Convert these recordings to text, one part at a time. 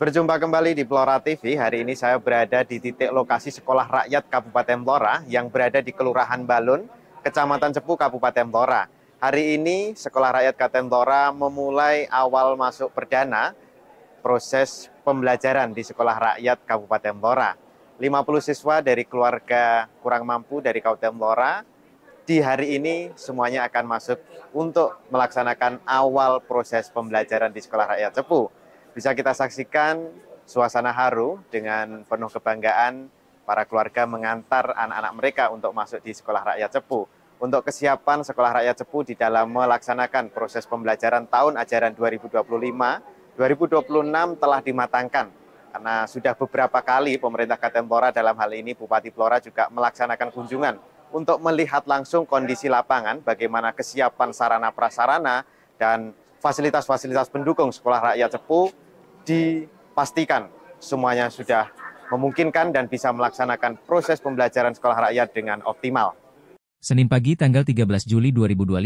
Berjumpa kembali di Blora TV. Hari ini saya berada di titik lokasi Sekolah Rakyat Kabupaten Blora yang berada di Kelurahan Balun, Kecamatan Cepu, Kabupaten Blora. Hari ini Sekolah Rakyat Kabupaten Blora memulai awal masuk perdana proses pembelajaran di Sekolah Rakyat Kabupaten Blora. 50 siswa dari keluarga kurang mampu dari Kabupaten Blora di hari ini semuanya akan masuk untuk melaksanakan awal proses pembelajaran di Sekolah Rakyat Cepu. Bisa kita saksikan suasana haru dengan penuh kebanggaan para keluarga mengantar anak-anak mereka untuk masuk di Sekolah Rakyat Cepu. Untuk kesiapan Sekolah Rakyat Cepu di dalam melaksanakan proses pembelajaran tahun ajaran 2025-2026 telah dimatangkan. Karena sudah beberapa kali pemerintah Kabupaten Blora, dalam hal ini Bupati Blora juga melaksanakan kunjungan untuk melihat langsung kondisi lapangan, bagaimana kesiapan sarana prasarana dan fasilitas-fasilitas pendukung Sekolah Rakyat Cepu dipastikan semuanya sudah memungkinkan dan bisa melaksanakan proses pembelajaran sekolah rakyat dengan optimal. Senin pagi tanggal 13 Juli 2025,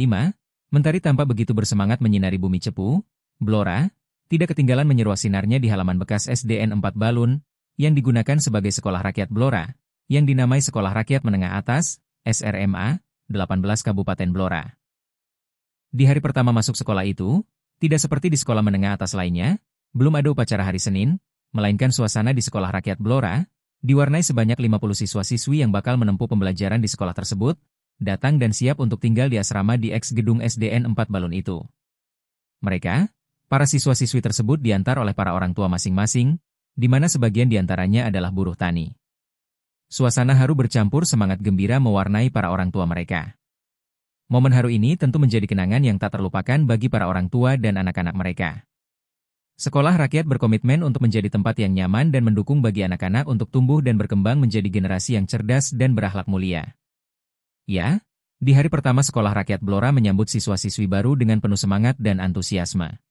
mentari tampak begitu bersemangat menyinari bumi Cepu, Blora, tidak ketinggalan menyeruak sinarnya di halaman bekas SDN 4 Balun, yang digunakan sebagai Sekolah Rakyat Blora, yang dinamai Sekolah Rakyat Menengah Atas, SRMA, 18 Kabupaten Blora. Di hari pertama masuk sekolah itu, tidak seperti di sekolah menengah atas lainnya, belum ada upacara hari Senin, melainkan suasana di Sekolah Rakyat Blora, diwarnai sebanyak 50 siswa-siswi yang bakal menempuh pembelajaran di sekolah tersebut, datang dan siap untuk tinggal di asrama di eks-gedung SDN 4 Balun itu. Mereka, para siswa-siswi tersebut diantar oleh para orang tua masing-masing, di mana sebagian diantaranya adalah buruh tani. Suasana haru bercampur semangat gembira mewarnai para orang tua mereka. Momen haru ini tentu menjadi kenangan yang tak terlupakan bagi para orang tua dan anak-anak mereka. Sekolah rakyat berkomitmen untuk menjadi tempat yang nyaman dan mendukung bagi anak-anak untuk tumbuh dan berkembang menjadi generasi yang cerdas dan berakhlak mulia. Ya, di hari pertama Sekolah Rakyat Blora menyambut siswa-siswi baru dengan penuh semangat dan antusiasme.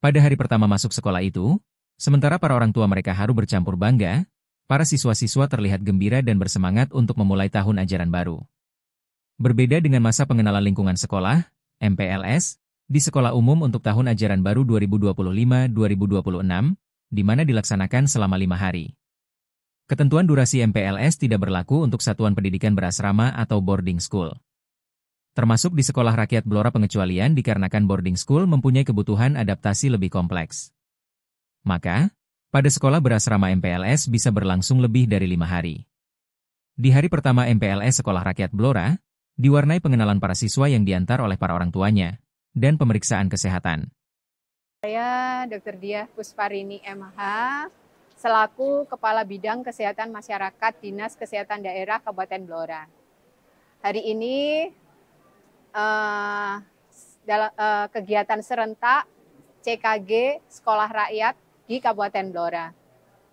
Pada hari pertama masuk sekolah itu, sementara para orang tua mereka haru bercampur bangga, para siswa-siswa terlihat gembira dan bersemangat untuk memulai tahun ajaran baru. Berbeda dengan masa pengenalan lingkungan sekolah, MPLS, di sekolah umum untuk tahun ajaran baru 2025-2026, di mana dilaksanakan selama 5 hari. Ketentuan durasi MPLS tidak berlaku untuk satuan pendidikan berasrama atau boarding school. Termasuk di Sekolah Rakyat Blora pengecualian dikarenakan boarding school mempunyai kebutuhan adaptasi lebih kompleks. Maka, pada sekolah berasrama MPLS bisa berlangsung lebih dari 5 hari. Di hari pertama MPLS Sekolah Rakyat Blora, diwarnai pengenalan para siswa yang diantar oleh para orang tuanya, dan pemeriksaan kesehatan. Saya Dr. Diah Pusparini MH, selaku Kepala Bidang Kesehatan Masyarakat Dinas Kesehatan Daerah Kabupaten Blora. Hari ini kegiatan serentak CKG Sekolah Rakyat di Kabupaten Blora.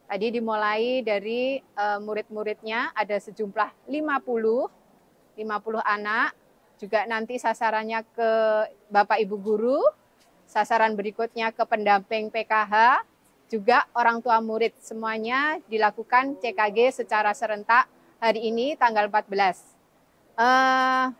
Tadi dimulai dari murid-muridnya ada sejumlah 50 anak. Juga nanti sasarannya ke Bapak Ibu Guru, sasaran berikutnya ke pendamping PKH, juga orang tua murid. Semuanya dilakukan CKG secara serentak hari ini tanggal 14.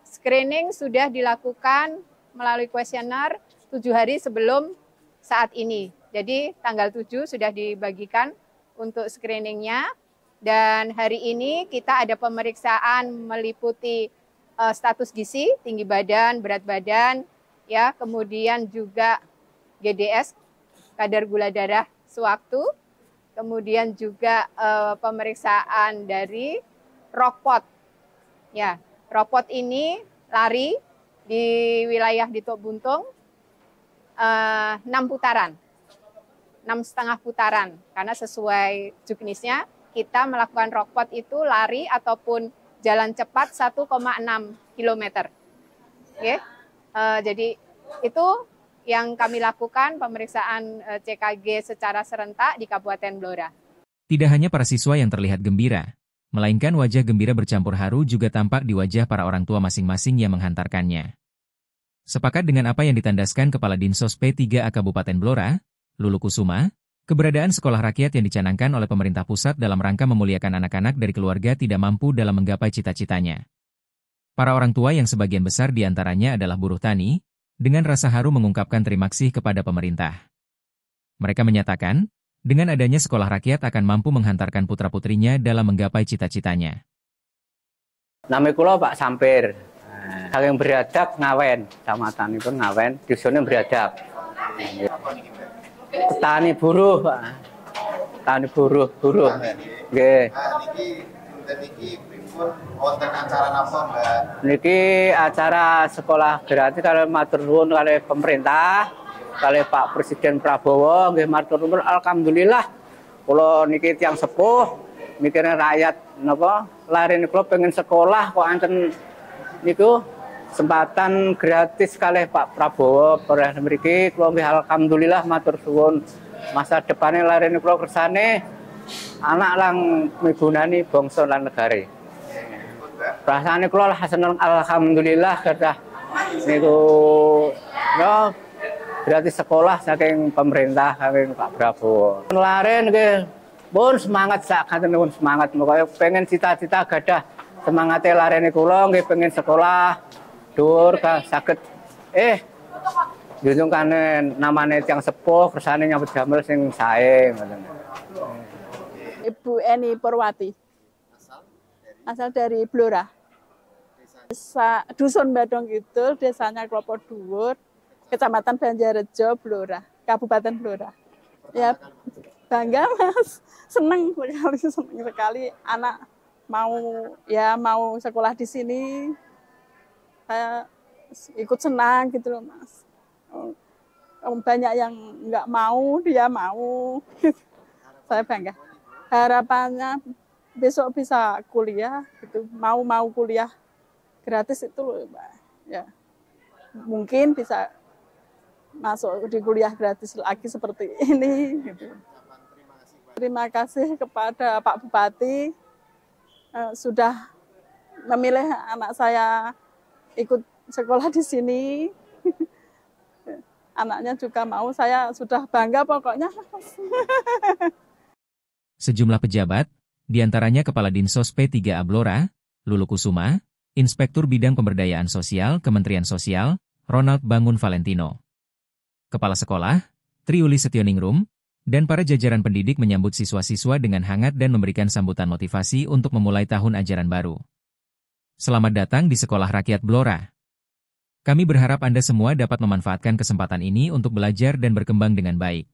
Screening sudah dilakukan melalui kuesioner 7 hari sebelum saat ini. Jadi tanggal 7 sudah dibagikan untuk screeningnya. Dan hari ini kita ada pemeriksaan meliputi status gizi, tinggi badan, berat badan, ya, kemudian juga GDS, kadar gula darah sewaktu, kemudian juga pemeriksaan dari Rockpot. Ya, Rockpot ini lari di wilayah di Tok Buntung 6 putaran, 6,5 putaran, karena sesuai juknisnya kita melakukan Rockpot itu lari ataupun jalan cepat 1,6 km. Oke. Jadi itu yang kami lakukan pemeriksaan CKG secara serentak di Kabupaten Blora. Tidak hanya para siswa yang terlihat gembira, melainkan wajah gembira bercampur haru juga tampak di wajah para orang tua masing-masing yang menghantarkannya. Sepakat dengan apa yang ditandaskan Kepala Dinsos P3A Kabupaten Blora, Lulu Kusuma, keberadaan sekolah rakyat yang dicanangkan oleh pemerintah pusat dalam rangka memuliakan anak-anak dari keluarga tidak mampu dalam menggapai cita-citanya. Para orang tua yang sebagian besar diantaranya adalah buruh tani, dengan rasa haru mengungkapkan terima kasih kepada pemerintah. Mereka menyatakan, Dengan adanya sekolah rakyat akan mampu menghantarkan putra-putrinya dalam menggapai cita-citanya. Nama kula Pak Sampir. Saking beradab Ngawen, kecamatanipun Ngawen, dusunnya beradab. Petani buruh, Pak. Petani buruh. Nggih. Niki acara sekolah gratis kalau matur nuwun kali pemerintah, kali Pak Presiden Prabowo, nggih matur nuwun alhamdulillah. Kula niki tiyang sepuh, mikirnya rakyat napa, larene kula pengen sekolah kok anten niku kesempatan gratis kali Pak Prabowo perah mriki kula nggih alhamdulillah matur suwun. Masa depane larene kula kersane anak lang migunani bangsa lan negara. Perasaane kula seneng alhamdulillah kedah niku yo gratis sekolah saking pemerintah saking Pak Prabowo. Laren nggih pun semangat sakjane pun semangat moga pengen cita-cita gadah semangate larene kula nggih pengen sekolah dhuwur saged junjungane namane tiyang sepuh kersane nyambut damel sing sae ngoten. Ibu Eni Purwati. Asal dari Blora. Dusun Badong Kidul, desanya Klopo Dhuwur, Kecamatan Banjarrejo, Blora, Kabupaten Blora. Ya bangga Mas, seneng sekali anak mau sekolah di sini. Saya ikut senang gitu loh Mas. Banyak yang nggak mau, dia mau. Saya bangga. Harapannya besok bisa kuliah gitu, mau kuliah gratis itu loh Mbak. Ya. Mungkin bisa masuk di kuliah gratis lagi seperti ini gitu. Terima kasih kepada Pak Bupati sudah memilih anak saya ikut sekolah di sini. Anaknya juga mau, saya sudah bangga pokoknya. Sejumlah pejabat, diantaranya Kepala Dinsos P3A Blora, Lulu Kusuma, Inspektur Bidang Pemberdayaan Sosial Kementerian Sosial, Ronald Bangun Valentino, Kepala Sekolah, Triuli Setioningrum, dan para jajaran pendidik menyambut siswa-siswa dengan hangat dan memberikan sambutan motivasi untuk memulai tahun ajaran baru. Selamat datang di Sekolah Rakyat Blora. Kami berharap Anda semua dapat memanfaatkan kesempatan ini untuk belajar dan berkembang dengan baik.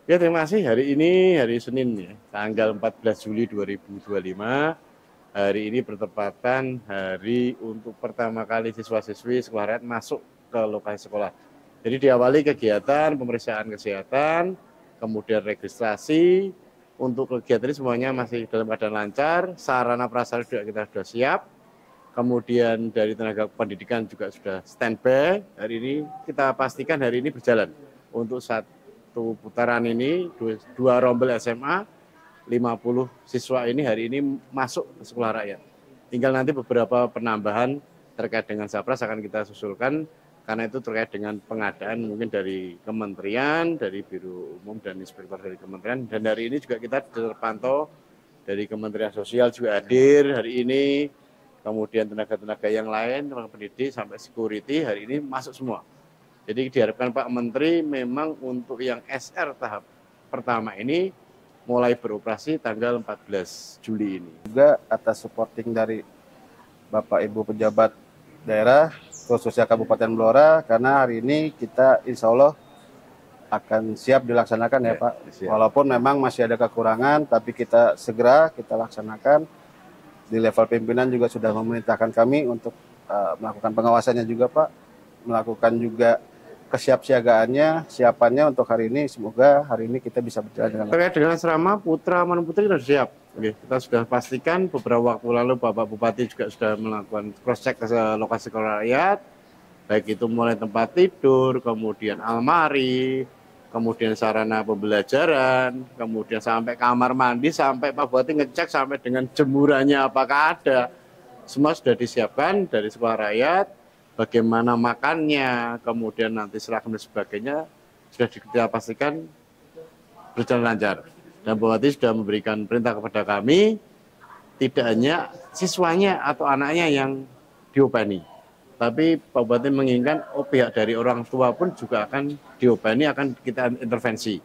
Ya, terima kasih. Hari ini hari Senin ya, tanggal 14 Juli 2025. Hari ini bertepatan hari untuk pertama kali siswa-siswi sekolah rakyat masuk ke lokasi sekolah. Jadi diawali kegiatan pemeriksaan kesehatan, kemudian registrasi. Untuk kegiatan ini semuanya masih dalam keadaan lancar, sarana prasarana juga kita sudah siap. Kemudian dari tenaga pendidikan juga sudah standby. Hari ini kita pastikan hari ini berjalan. Untuk satu putaran ini, dua rombel SMA, 50 siswa ini hari ini masuk ke sekolah rakyat. Tinggal nanti beberapa penambahan terkait dengan Sapras akan kita susulkan, karena itu terkait dengan pengadaan mungkin dari kementerian, dari Biro Umum dan Inspektor dari kementerian. Dan hari ini juga kita terpantau dari Kementerian Sosial juga hadir hari ini. Kemudian tenaga-tenaga yang lain, tenaga pendidik sampai security hari ini masuk semua. Jadi diharapkan Pak Menteri memang untuk yang SR tahap pertama ini mulai beroperasi tanggal 14 Juli ini. Juga atas supporting dari Bapak Ibu pejabat daerah, khususnya Kabupaten Blora, karena hari ini kita insya Allah akan siap dilaksanakan ya Pak. Siap. Walaupun memang masih ada kekurangan, tapi kita segera kita laksanakan. Di level pimpinan juga sudah memerintahkan kami untuk melakukan pengawasannya juga Pak, melakukan juga kesiapsiagaannya, siapannya untuk hari ini. Semoga hari ini kita bisa berjalan dengan terkait dengan asrama putra maupun putri sudah siap. Oke, kita sudah pastikan beberapa waktu lalu Bapak Bupati juga sudah melakukan cross check ke lokasi sekolah rakyat, baik itu mulai tempat tidur, kemudian almari, kemudian sarana pembelajaran, kemudian sampai kamar mandi, sampai Pak Bupati ngecek sampai dengan jemurannya apakah ada. Semua sudah disiapkan dari sekolah rakyat, bagaimana makannya, kemudian nanti seragam dan sebagainya, sudah kita pastikan berjalan lancar. Dan Pak Bupati sudah memberikan perintah kepada kami, tidak hanya siswanya atau anaknya yang diopeni, tapi Pak Bupati menginginkan pihak dari orang tua pun juga akan diopeni, akan kita intervensi.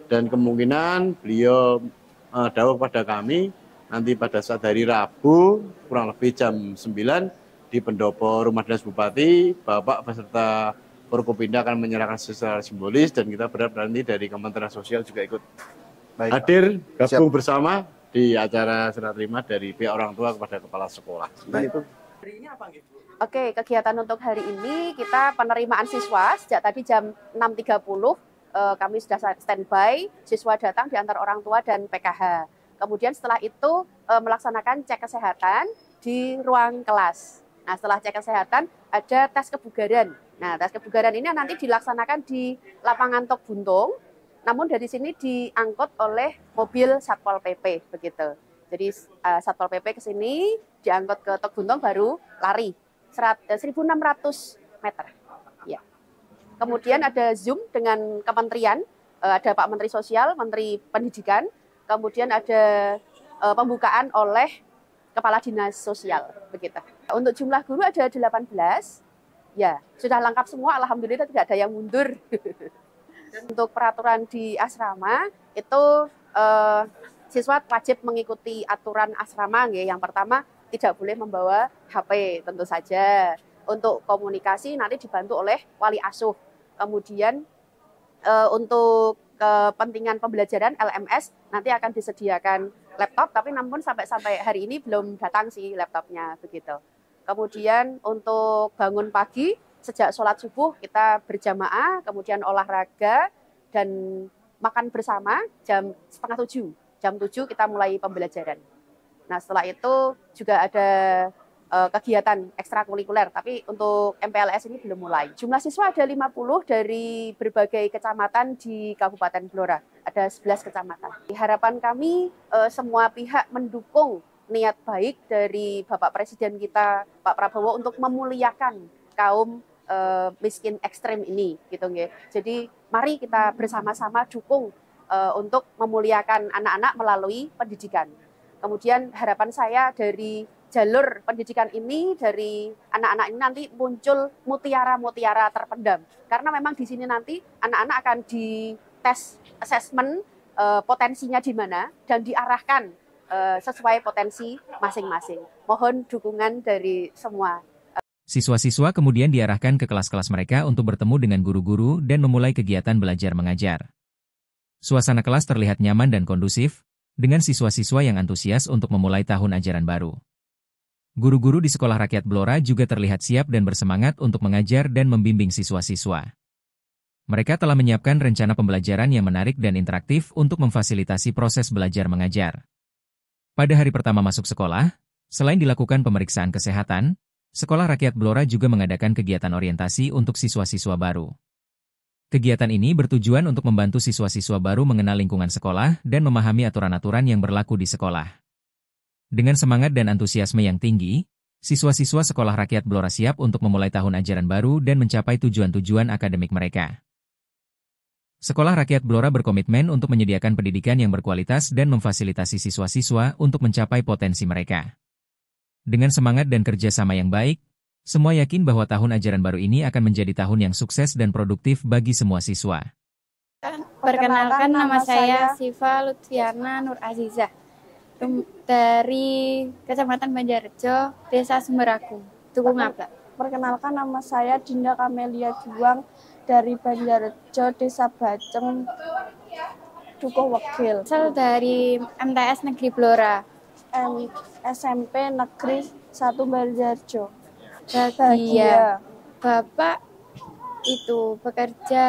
Dan kemungkinan beliau dawuh pada kami nanti pada saat hari Rabu kurang lebih jam 9 di pendopo Rumah Dinas Bupati, Bapak beserta Forkopimda akan menyerahkan secara simbolis dan kita berharap nanti dari Kementerian Sosial juga ikut hadir gabung bersama di acara serah terima dari pihak orang tua kepada kepala sekolah. Baik. Oke, kegiatan untuk hari ini kita penerimaan siswa sejak tadi jam 6.30 kami sudah standby, siswa datang diantar orang tua dan PKH. Kemudian setelah itu melaksanakan cek kesehatan di ruang kelas. Nah, setelah cek kesehatan ada tes kebugaran. Nah, tes kebugaran ini nanti dilaksanakan di lapangan Tok Buntung, namun dari sini diangkut oleh mobil Satpol PP begitu. Jadi Satpol PP ke sini diangkut ke Tok Buntung baru lari 1.600 meter. Ya. Kemudian ada Zoom dengan kementerian, ada Pak Menteri Sosial, Menteri Pendidikan, kemudian ada pembukaan oleh Kepala Dinas Sosial, begitu. Untuk jumlah guru ada 18, ya sudah lengkap semua, alhamdulillah tidak ada yang mundur. Untuk peraturan di asrama itu siswa wajib mengikuti aturan asrama, yang pertama tidak boleh membawa HP tentu saja. Untuk komunikasi nanti dibantu oleh wali asuh. Kemudian untuk kepentingan pembelajaran LMS nanti akan disediakan laptop, tapi namun sampai hari ini belum datang sih laptopnya begitu. Kemudian untuk bangun pagi sejak sholat subuh kita berjamaah, kemudian olahraga dan makan bersama jam 6:30. Jam 7 kita mulai pembelajaran. Nah setelah itu juga ada kegiatan ekstrakurikuler, tapi untuk MPLS ini belum mulai. Jumlah siswa ada 50 dari berbagai kecamatan di Kabupaten Blora, ada 11 kecamatan. Harapan kami semua pihak mendukung niat baik dari Bapak Presiden kita, Pak Prabowo, untuk memuliakan kaum miskin ekstrem ini, gitu nggih. Jadi mari kita bersama-sama dukung untuk memuliakan anak-anak melalui pendidikan. Kemudian harapan saya dari jalur pendidikan ini, dari anak-anak ini nanti muncul mutiara-mutiara terpendam. Karena memang di sini nanti anak-anak akan dites assessment potensinya di mana dan diarahkan sesuai potensi masing-masing. Mohon dukungan dari semua. Siswa-siswa kemudian diarahkan ke kelas-kelas mereka untuk bertemu dengan guru-guru dan memulai kegiatan belajar mengajar. Suasana kelas terlihat nyaman dan kondusif, dengan siswa-siswa yang antusias untuk memulai tahun ajaran baru. Guru-guru di Sekolah Rakyat Blora juga terlihat siap dan bersemangat untuk mengajar dan membimbing siswa-siswa. Mereka telah menyiapkan rencana pembelajaran yang menarik dan interaktif untuk memfasilitasi proses belajar mengajar. Pada hari pertama masuk sekolah, selain dilakukan pemeriksaan kesehatan, Sekolah Rakyat Blora juga mengadakan kegiatan orientasi untuk siswa-siswa baru. Kegiatan ini bertujuan untuk membantu siswa-siswa baru mengenal lingkungan sekolah dan memahami aturan-aturan yang berlaku di sekolah. Dengan semangat dan antusiasme yang tinggi, siswa-siswa Sekolah Rakyat Blora siap untuk memulai tahun ajaran baru dan mencapai tujuan-tujuan akademik mereka. Sekolah Rakyat Blora berkomitmen untuk menyediakan pendidikan yang berkualitas dan memfasilitasi siswa-siswa untuk mencapai potensi mereka. Dengan semangat dan kerjasama yang baik, semua yakin bahwa tahun ajaran baru ini akan menjadi tahun yang sukses dan produktif bagi semua siswa. Perkenalkan, nama saya Siva Lutfiana Nur Azizah dari Kecamatan Banjarrejo, Desa Sumberagung, Tugu Ngabak. Perkenalkan, nama saya Dinda Kamelia Juang dari Banjarrejo, Desa Bacem, Dukuh Wegil. Asal dari MTS Negeri Blora. SMP Negeri 1 Banjarrejo. Bahagia. Bapak itu bekerja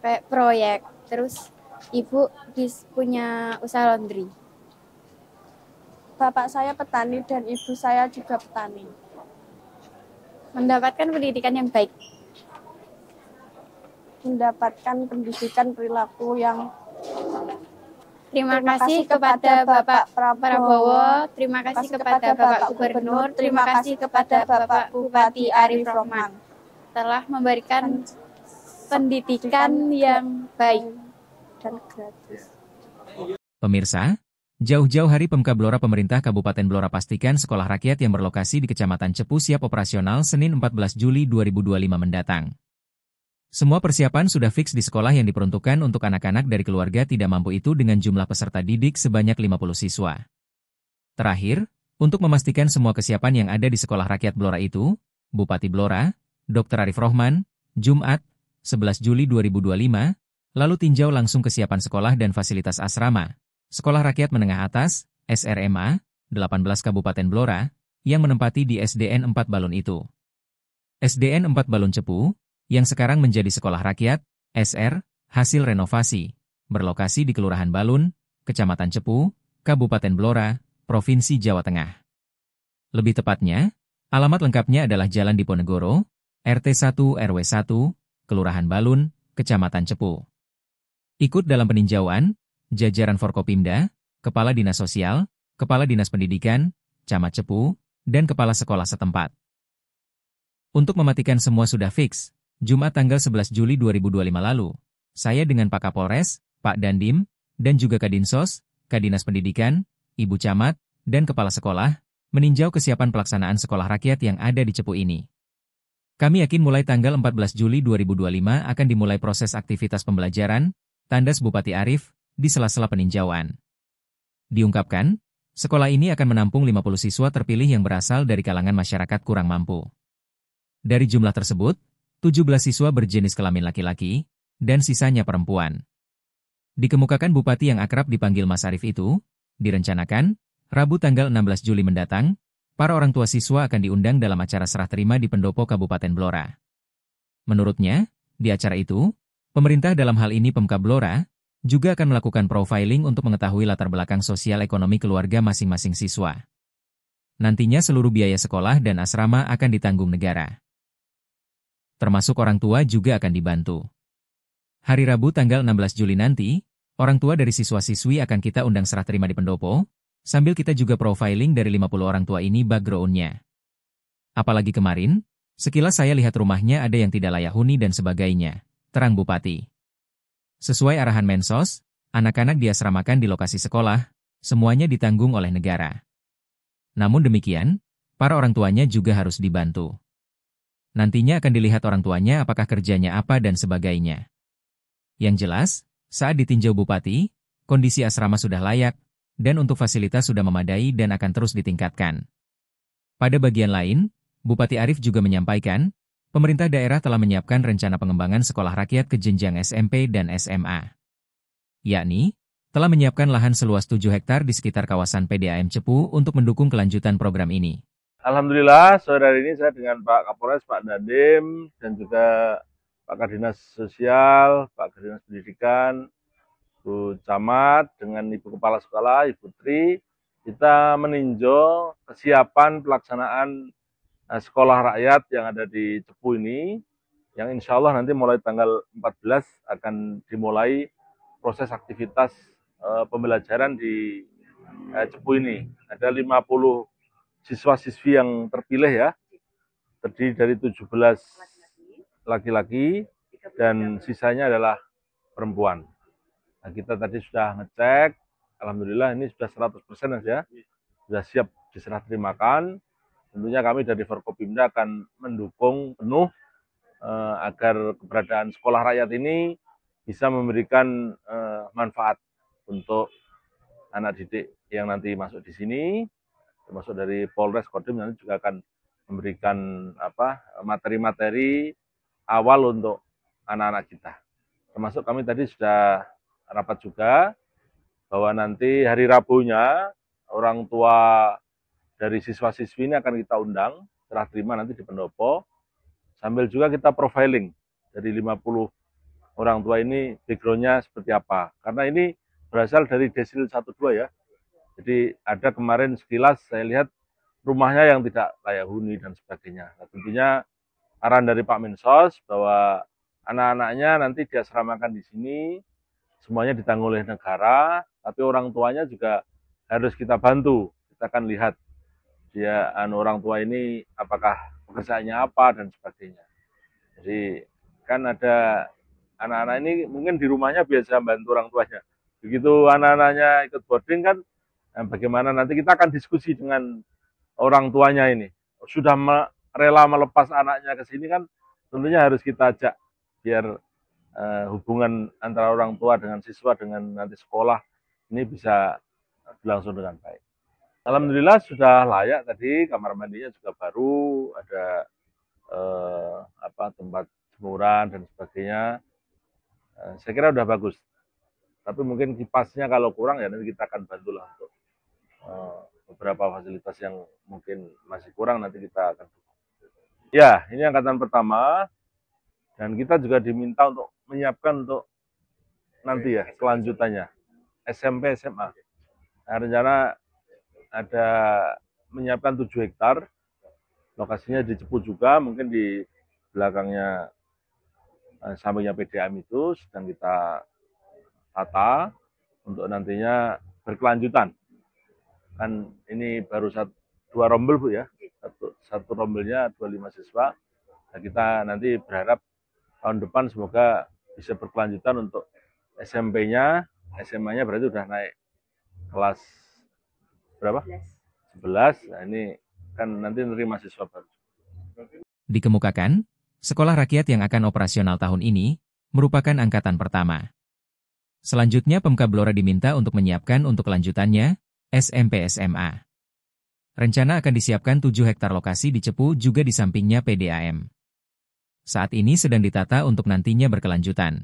kayak proyek, terus ibu punya usaha laundry. Bapak saya petani dan ibu saya juga petani. Mendapatkan pendidikan yang baik. Mendapatkan pendidikan perilaku yang Terima kasih kepada Bapak Prabowo, terima kasih kepada Bapak Gubernur, terima kasih kepada Bapak Bupati Arif Rohman telah memberikan pendidikan yang baik dan gratis. Pemirsa, jauh-jauh hari Pemka Blora pemerintah Kabupaten Blora pastikan sekolah rakyat yang berlokasi di Kecamatan Cepu siap operasional Senin 14 Juli 2025 mendatang. Semua persiapan sudah fix di sekolah yang diperuntukkan untuk anak-anak dari keluarga tidak mampu itu dengan jumlah peserta didik sebanyak 50 siswa. Terakhir, untuk memastikan semua kesiapan yang ada di Sekolah Rakyat Blora itu, Bupati Blora, Dr. Arif Rohman, Jumat, 11 Juli 2025, lalu tinjau langsung kesiapan sekolah dan fasilitas asrama, Sekolah Rakyat Menengah Atas, SRMA, 18 Kabupaten Blora, yang menempati di SDN 4 Balun itu. SDN 4 Balun Cepu, yang sekarang menjadi Sekolah Rakyat, SR, hasil renovasi, berlokasi di Kelurahan Balun, Kecamatan Cepu, Kabupaten Blora, Provinsi Jawa Tengah. Lebih tepatnya, alamat lengkapnya adalah Jalan Diponegoro, RT 1 RW 1, Kelurahan Balun, Kecamatan Cepu. Ikut dalam peninjauan, jajaran Forkopimda, Kepala Dinas Sosial, Kepala Dinas Pendidikan, Camat Cepu, dan Kepala Sekolah setempat. Untuk memastikan semua sudah fix, Jumat tanggal 11 Juli 2025 lalu, saya dengan Pak Kapolres, Pak Dandim, dan juga Kadinsos, Kadinas Pendidikan, Ibu Camat, dan Kepala Sekolah, meninjau kesiapan pelaksanaan sekolah rakyat yang ada di Cepu ini. Kami yakin mulai tanggal 14 Juli 2025 akan dimulai proses aktivitas pembelajaran, tandas Bupati Arif, di sela-sela peninjauan. Diungkapkan, sekolah ini akan menampung 50 siswa terpilih yang berasal dari kalangan masyarakat kurang mampu. Dari jumlah tersebut, 17 siswa berjenis kelamin laki-laki, dan sisanya perempuan. Dikemukakan Bupati yang akrab dipanggil Mas Arif itu, direncanakan, Rabu tanggal 16 Juli mendatang, para orang tua siswa akan diundang dalam acara serah terima di Pendopo Kabupaten Blora. Menurutnya, di acara itu, pemerintah dalam hal ini Pemkab Blora, juga akan melakukan profiling untuk mengetahui latar belakang sosial ekonomi keluarga masing-masing siswa. Nantinya seluruh biaya sekolah dan asrama akan ditanggung negara. Termasuk orang tua juga akan dibantu. Hari Rabu tanggal 16 Juli nanti, orang tua dari siswa-siswi akan kita undang serah terima di Pendopo, sambil kita juga profiling dari 50 orang tua ini background-nya. Apalagi kemarin, sekilas saya lihat rumahnya ada yang tidak layak huni dan sebagainya, terang Bupati. Sesuai arahan Mensos, anak-anak diasramakan di lokasi sekolah, semuanya ditanggung oleh negara. Namun demikian, para orang tuanya juga harus dibantu. Nantinya akan dilihat orang tuanya apakah kerjanya apa dan sebagainya. Yang jelas, saat ditinjau Bupati, kondisi asrama sudah layak, dan untuk fasilitas sudah memadai dan akan terus ditingkatkan. Pada bagian lain, Bupati Arif juga menyampaikan, pemerintah daerah telah menyiapkan rencana pengembangan sekolah rakyat ke jenjang SMP dan SMA. Yakni, telah menyiapkan lahan seluas 7 hektar di sekitar kawasan PDAM Cepu untuk mendukung kelanjutan program ini. Alhamdulillah, sore hari ini saya dengan Pak Kapolres, Pak Dandim, dan juga Pak Kadinas Sosial, Pak Kadinas Pendidikan, Bu Camat, dengan Ibu Kepala Sekolah, Ibu Tri, kita meninjau kesiapan pelaksanaan sekolah rakyat yang ada di Cepu ini, yang insya Allah nanti mulai tanggal 14 akan dimulai proses aktivitas pembelajaran di Cepu ini. Ada 50 siswa-siswi yang terpilih ya, terdiri dari 17 laki-laki dan sisanya adalah perempuan. Nah, kita tadi sudah ngecek, alhamdulillah ini sudah 100% ya, sudah siap diserah terimakan. Tentunya kami dari Forkopimda akan mendukung penuh agar keberadaan sekolah rakyat ini bisa memberikan manfaat untuk anak didik yang nanti masuk di sini, termasuk dari Polres Kodim nanti juga akan memberikan materi-materi awal untuk anak-anak kita. Termasuk kami tadi sudah rapat juga bahwa nanti hari Rabunya orang tua dari siswa-siswi ini akan kita undang serah terima nanti di Pendopo, sambil juga kita profiling dari 50 orang tua ini background-nya seperti apa. Karena ini berasal dari Desil 12 ya. Jadi ada kemarin sekilas saya lihat rumahnya yang tidak layak huni dan sebagainya. Nah, tentunya arahan dari Pak Mensos bahwa anak-anaknya nanti diasramakan di sini, semuanya ditanggung oleh negara, tapi orang tuanya juga harus kita bantu. Kita akan lihat dia orang tua ini apakah pekerjaannya apa dan sebagainya. Jadi kan ada anak-anak ini mungkin di rumahnya biasa bantu orang tuanya. Begitu anak-anaknya ikut boarding kan, bagaimana nanti kita akan diskusi dengan orang tuanya ini. Sudah rela melepas anaknya ke sini kan tentunya harus kita ajak biar hubungan antara orang tua dengan siswa dengan nanti sekolah ini bisa berlangsung dengan baik. Alhamdulillah sudah layak tadi, kamar mandinya juga baru, ada tempat jemuran dan sebagainya. Saya kira udah bagus. Tapi mungkin kipasnya kalau kurang ya nanti kita akan bantulah untuk beberapa fasilitas yang mungkin masih kurang nanti kita akan. Ya, ini angkatan pertama dan kita juga diminta untuk menyiapkan untuk nanti ya kelanjutannya SMP SMA. Nah, rencana ada menyiapkan 7 hektar, lokasinya di Cepu juga, mungkin di belakangnya sampingnya PDAM itu sedang kita tata untuk nantinya berkelanjutan. Kan ini baru 2 rombel Bu ya, satu rombelnya 25 siswa. Nah, kita nanti berharap tahun depan semoga bisa berkelanjutan untuk SMP-nya, SMA-nya berarti udah naik kelas berapa? 11. Nah, ini kan nanti menerima siswa baru. Dikemukakan, sekolah rakyat yang akan operasional tahun ini merupakan angkatan pertama. Selanjutnya Pemkab Blora diminta untuk menyiapkan untuk kelanjutannya SMP SMA. Rencana akan disiapkan 7 hektar lokasi di Cepu juga di sampingnya PDAM. Saat ini sedang ditata untuk nantinya berkelanjutan.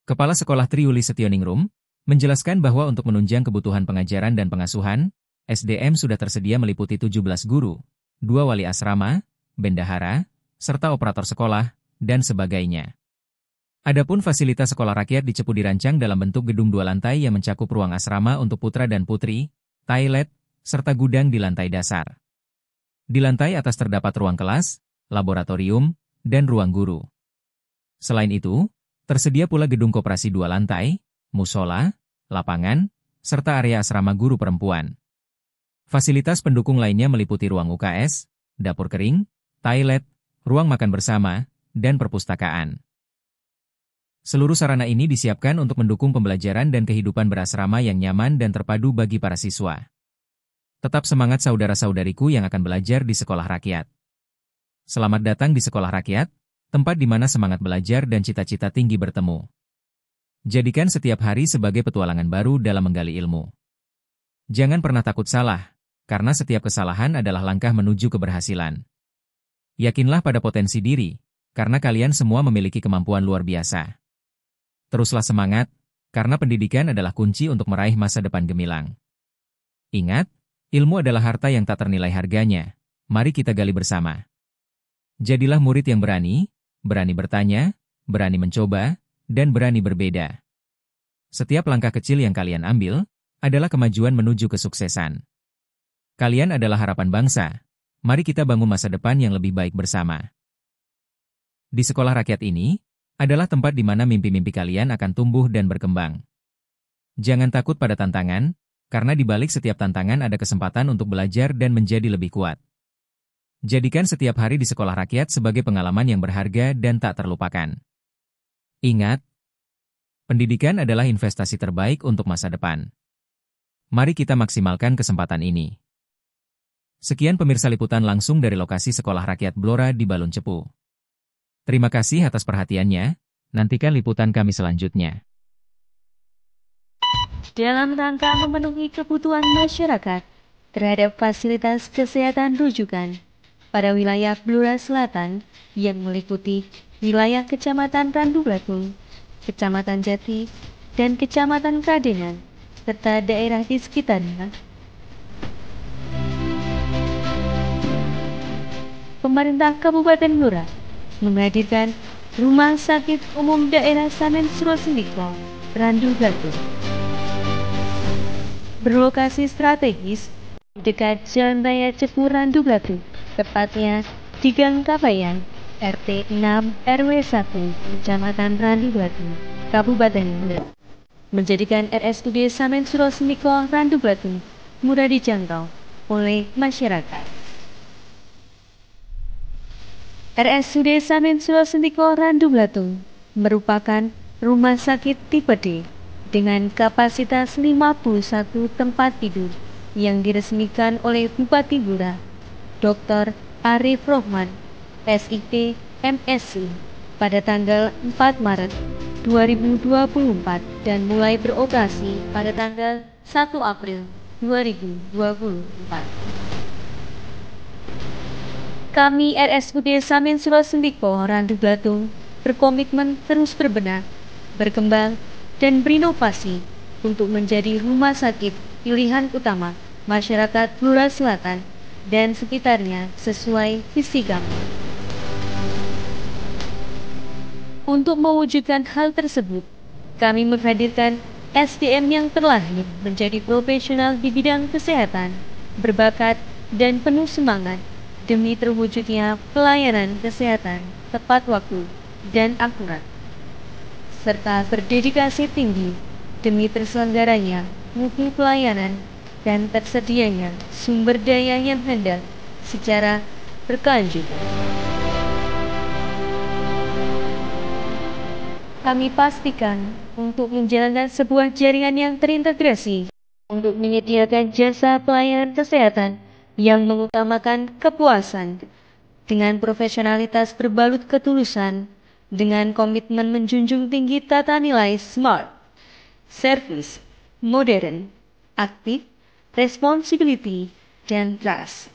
Kepala Sekolah Triuli Setioningrum menjelaskan bahwa untuk menunjang kebutuhan pengajaran dan pengasuhan, SDM sudah tersedia meliputi 17 guru, 2 wali asrama, bendahara, serta operator sekolah, dan sebagainya. Adapun fasilitas sekolah rakyat di Cepu dirancang dalam bentuk gedung 2 lantai yang mencakup ruang asrama untuk putra dan putri, toilet, serta gudang di lantai dasar. Di lantai atas terdapat ruang kelas, laboratorium, dan ruang guru. Selain itu, tersedia pula gedung koperasi 2 lantai, musola, lapangan, serta area asrama guru perempuan. Fasilitas pendukung lainnya meliputi ruang UKS, dapur kering, toilet, ruang makan bersama, dan perpustakaan. Seluruh sarana ini disiapkan untuk mendukung pembelajaran dan kehidupan berasrama yang nyaman dan terpadu bagi para siswa. Tetap semangat saudara-saudariku yang akan belajar di sekolah rakyat. Selamat datang di sekolah rakyat, tempat di mana semangat belajar dan cita-cita tinggi bertemu. Jadikan setiap hari sebagai petualangan baru dalam menggali ilmu. Jangan pernah takut salah, karena setiap kesalahan adalah langkah menuju keberhasilan. Yakinlah pada potensi diri, karena kalian semua memiliki kemampuan luar biasa. Teruslah semangat, karena pendidikan adalah kunci untuk meraih masa depan gemilang. Ingat, ilmu adalah harta yang tak ternilai harganya. Mari kita gali bersama. Jadilah murid yang berani bertanya, berani mencoba, dan berani berbeda. Setiap langkah kecil yang kalian ambil adalah kemajuan menuju kesuksesan. Kalian adalah harapan bangsa. Mari kita bangun masa depan yang lebih baik bersama. Di sekolah rakyat ini adalah tempat di mana mimpi-mimpi kalian akan tumbuh dan berkembang. Jangan takut pada tantangan, karena di balik setiap tantangan ada kesempatan untuk belajar dan menjadi lebih kuat. Jadikan setiap hari di sekolah rakyat sebagai pengalaman yang berharga dan tak terlupakan. Ingat, pendidikan adalah investasi terbaik untuk masa depan. Mari kita maksimalkan kesempatan ini. Sekian pemirsa liputan langsung dari lokasi Sekolah Rakyat Blora di Balun Cepu. Terima kasih atas perhatiannya, nantikan liputan kami selanjutnya. Dalam rangka memenuhi kebutuhan masyarakat terhadap fasilitas kesehatan rujukan pada wilayah Blora Selatan yang meliputi wilayah Kecamatan Randu Blatung, Kecamatan Jati, dan Kecamatan Kradenan, serta daerah di sekitarnya. Pemerintah Kabupaten Blora menghadirkan Rumah Sakit Umum Daerah Samen Surosendiko, Randu Blatung. Berlokasi strategis dekat Jalan Raya Cepu Randu Blatung, tepatnya di Gang Kabayan, RT 6 RW 1, Kecamatan Randu Blatung, Kabupaten Blora, menjadikan RSUD Samen Surosendiko Randu Blatung mudah dijangkau oleh masyarakat. RSUD Samen Surosendiko Randu Blatung merupakan rumah sakit tipe D dengan kapasitas 51 tempat tidur yang diresmikan oleh Bupati Blora, Dr. Arif Rohman, SIP, MSc, pada tanggal 4 Maret 2024 dan mulai beroperasi pada tanggal 1 April 2024. Kami RSUD Samin Surasendiko Randu Blatung berkomitmen terus berbenah, berkembang, dan berinovasi untuk menjadi rumah sakit pilihan utama masyarakat Blora Selatan dan sekitarnya sesuai visi kami. Untuk mewujudkan hal tersebut, kami menghadirkan SDM yang terlahir menjadi profesional di bidang kesehatan, berbakat, dan penuh semangat demi terwujudnya pelayanan kesehatan tepat waktu dan akurat, serta berdedikasi tinggi demi terselenggaranya mutu pelayanan dan tersedianya sumber daya yang handal secara berkelanjutan. Kami pastikan untuk menjalankan sebuah jaringan yang terintegrasi untuk menyediakan jasa pelayanan kesehatan yang mengutamakan kepuasan dengan profesionalitas berbalut ketulusan, dengan komitmen menjunjung tinggi tata nilai SMART, service, modern, aktif, responsibility, dan trust.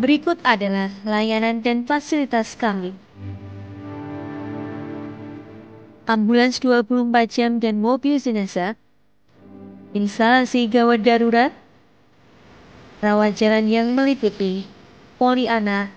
Berikut adalah layanan dan fasilitas kami. Ambulans 24 jam dan mobil jenazah, instalasi gawat darurat, rawat jalan yang meliputi poliana